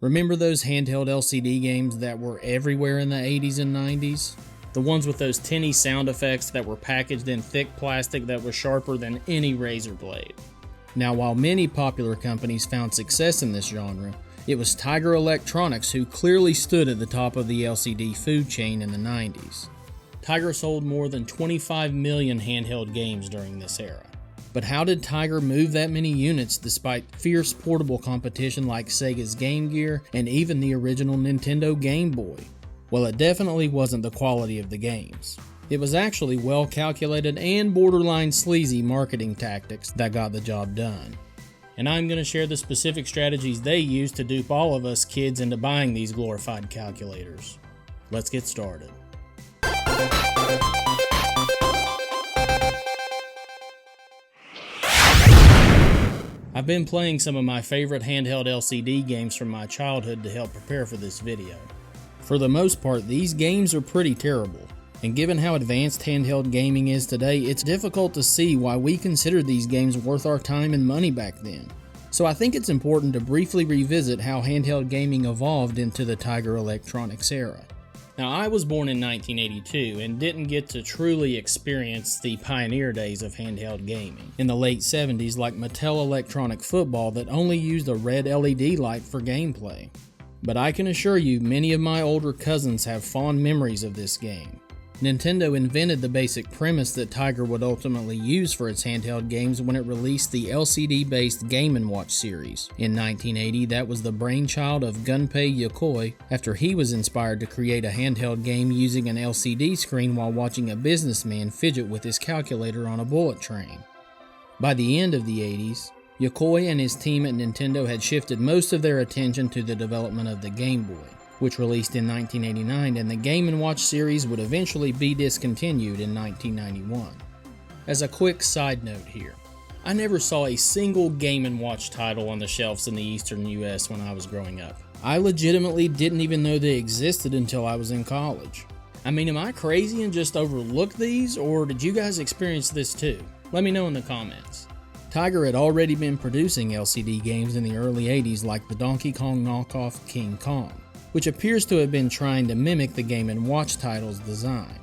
Remember those handheld LCD games that were everywhere in the 80s and 90s? The ones with those tinny sound effects that were packaged in thick plastic that was sharper than any razor blade. Now, while many popular companies found success in this genre, it was Tiger Electronics who clearly stood at the top of the LCD food chain in the 90s. Tiger sold more than 25 million handheld games during this era. But how did Tiger move that many units despite fierce portable competition like Sega's Game Gear and even the original Nintendo Game Boy? Well, it definitely wasn't the quality of the games. It was actually well calculated and borderline sleazy marketing tactics that got the job done. And I'm going to share the specific strategies they used to dupe all of us kids into buying these glorified calculators. Let's get started. I've been playing some of my favorite handheld LCD games from my childhood to help prepare for this video. For the most part, these games are pretty terrible, and given how advanced handheld gaming is today, it's difficult to see why we considered these games worth our time and money back then. So I think it's important to briefly revisit how handheld gaming evolved into the Tiger Electronics era. Now, I was born in 1982 and didn't get to truly experience the pioneer days of handheld gaming in the late 70s, like Mattel Electronic Football that only used a red LED light for gameplay. But I can assure you, many of my older cousins have fond memories of this game. Nintendo invented the basic premise that Tiger would ultimately use for its handheld games when it released the LCD-based Game & Watch series. In 1980, that was the brainchild of Gunpei Yokoi after he was inspired to create a handheld game using an LCD screen while watching a businessman fidget with his calculator on a bullet train. By the end of the 80s, Yokoi and his team at Nintendo had shifted most of their attention to the development of the Game Boy, which released in 1989, and the Game & Watch series would eventually be discontinued in 1991. As a quick side note here, I never saw a single Game & Watch title on the shelves in the eastern US when I was growing up. I legitimately didn't even know they existed until I was in college. I mean, am I crazy and just overlooked these, or did you guys experience this too? Let me know in the comments. Tiger had already been producing LCD games in the early 80s like the Donkey Kong knockoff King Kong, which appears to have been trying to mimic the Game & Watch title's design.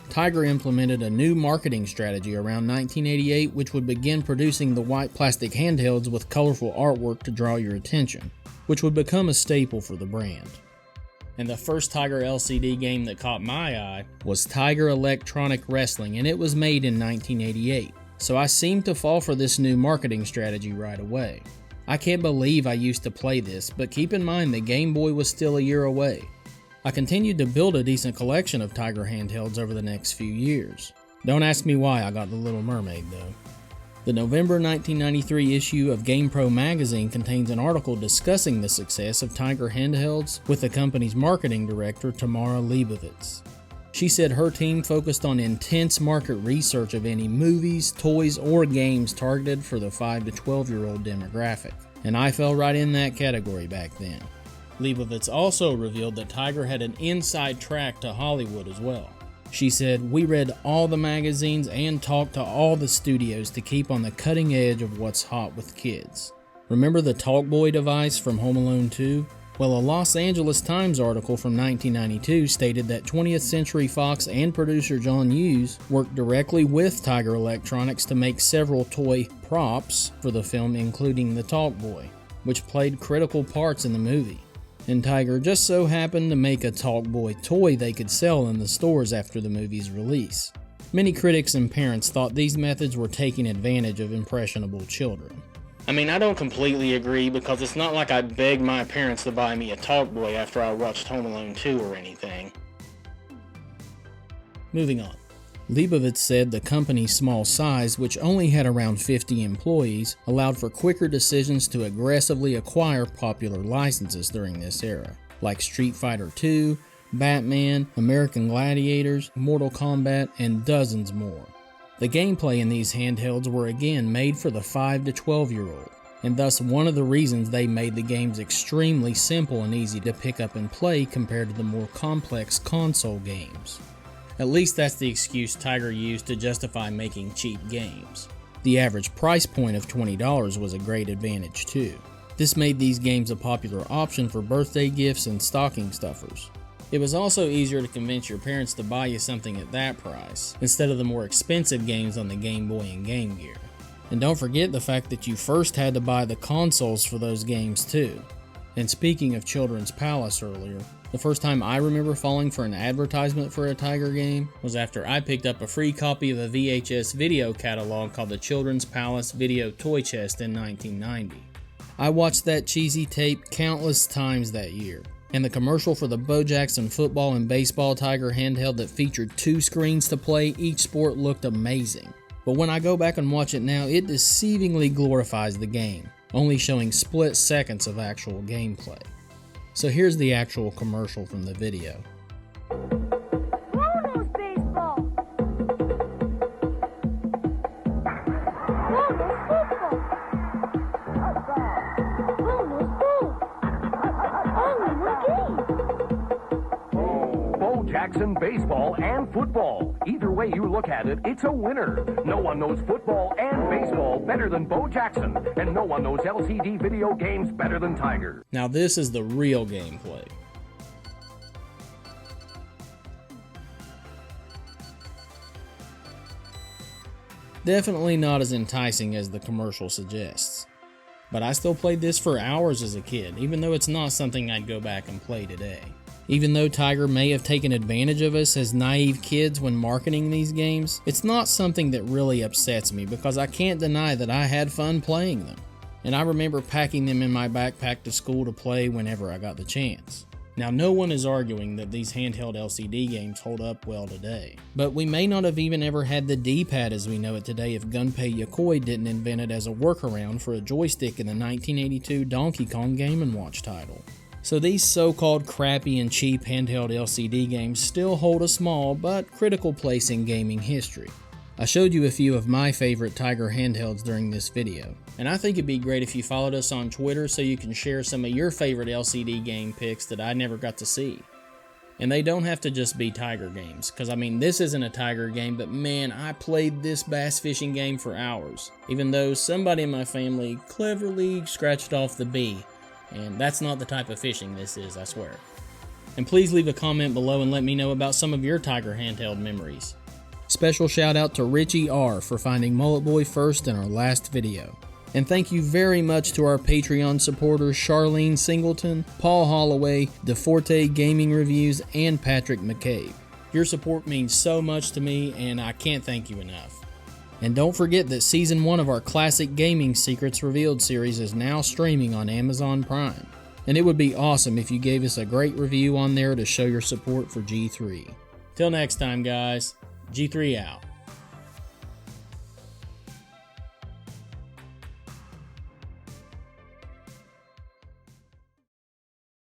Tiger implemented a new marketing strategy around 1988 which would begin producing the white plastic handhelds with colorful artwork to draw your attention, which would become a staple for the brand. And the first Tiger LCD game that caught my eye was Tiger Electronic Wrestling, and it was made in 1988. So I seemed to fall for this new marketing strategy right away. I can't believe I used to play this, but keep in mind the Game Boy was still a year away. I continued to build a decent collection of Tiger handhelds over the next few years. Don't ask me why I got the Little Mermaid though. The November 1993 issue of GamePro magazine contains an article discussing the success of Tiger handhelds with the company's marketing director Tamara Leibovitz. She said her team focused on intense market research of any movies, toys, or games targeted for the 5 to 12-year-old demographic, and I fell right in that category back then. Leibovitz also revealed that Tiger had an inside track to Hollywood as well. She said, "We read all the magazines and talked to all the studios to keep on the cutting edge of what's hot with kids. Remember the Talkboy device from Home Alone 2? Well, a Los Angeles Times article from 1992 stated that 20th Century Fox and producer John Hughes worked directly with Tiger Electronics to make several toy props for the film, including the Talkboy, which played critical parts in the movie. And Tiger just so happened to make a Talkboy toy they could sell in the stores after the movie's release. Many critics and parents thought these methods were taking advantage of impressionable children. I mean, I don't completely agree because it's not like I begged my parents to buy me a Talkboy after I watched Home Alone 2 or anything." Moving on. Leibovitz said the company's small size, which only had around 50 employees, allowed for quicker decisions to aggressively acquire popular licenses during this era, like Street Fighter II, Batman, American Gladiators, Mortal Kombat, and dozens more. The gameplay in these handhelds were again made for the 5 to 12-year-old, and thus one of the reasons they made the games extremely simple and easy to pick up and play compared to the more complex console games. At least that's the excuse Tiger used to justify making cheap games. The average price point of $20 was a great advantage too. This made these games a popular option for birthday gifts and stocking stuffers. It was also easier to convince your parents to buy you something at that price, instead of the more expensive games on the Game Boy and Game Gear. And don't forget the fact that you first had to buy the consoles for those games too. And speaking of Children's Palace earlier, the first time I remember falling for an advertisement for a Tiger game was after I picked up a free copy of a VHS video catalog called the Children's Palace Video Toy Chest in 1990. I watched that cheesy tape countless times that year, and the commercial for the Bo Jackson football and baseball Tiger handheld that featured 2 screens to play each sport looked amazing. But when I go back and watch it now, it deceivingly glorifies the game, only showing split seconds of actual gameplay. So here's the actual commercial from the video. Jackson baseball and football. Either way you look at it, it's a winner. No one knows football and baseball better than Bo Jackson, and no one knows LCD video games better than Tiger. Now this is the real gameplay. Definitely not as enticing as the commercial suggests. But I still played this for hours as a kid, even though it's not something I'd go back and play today. Even though Tiger may have taken advantage of us as naive kids when marketing these games, it's not something that really upsets me because I can't deny that I had fun playing them. And I remember packing them in my backpack to school to play whenever I got the chance. Now, no one is arguing that these handheld LCD games hold up well today, but we may not have even ever had the D-pad as we know it today if Gunpei Yokoi didn't invent it as a workaround for a joystick in the 1982 Donkey Kong Game & Watch title. So these so-called crappy and cheap handheld LCD games still hold a small but critical place in gaming history. I showed you a few of my favorite Tiger handhelds during this video, and I think it'd be great if you followed us on Twitter so you can share some of your favorite LCD game picks that I never got to see. And they don't have to just be Tiger games, because I mean this isn't a Tiger game, but man, I played this bass fishing game for hours, even though somebody in my family cleverly scratched off the B. And that's not the type of fishing this is, I swear. And please leave a comment below and let me know about some of your Tiger handheld memories. Special shout out to Richie R for finding Mullet Boy first in our last video. And thank you very much to our Patreon supporters Charlene Singleton, Paul Holloway, DeForte Gaming Reviews, and Patrick McCabe. Your support means so much to me and I can't thank you enough. And don't forget that Season 1 of our Classic Gaming Secrets Revealed series is now streaming on Amazon Prime. And it would be awesome if you gave us a great review on there to show your support for G3. Till next time guys, G3 out.